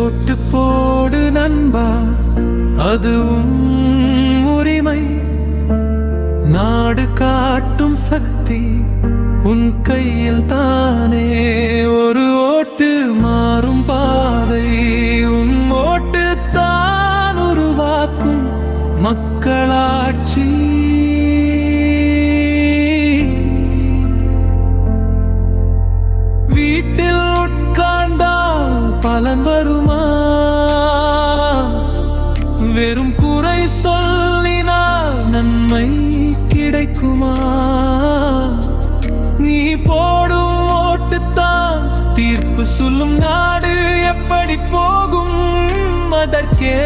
ஓட்டு போடு நண்பா, அதுவும் உரிமை. நாடு காட்டும் சக்தி உன் கையில் தானே. ஒரு ஓட்டு மாறும் பாதை, உன் ஓட்டு தான் உருவாக்கும் மக்களாட்சி. வீட்டில் உட்கார்ந்தால் பலன் வருமா? வெறும் குறை சொல்லினால் நன்மை கிடைக்குமா? நீ போடும் ஓட்டுத்தான் தீர்ப்பு சொல்லும். நாடு எப்படி போகும் அதற்கே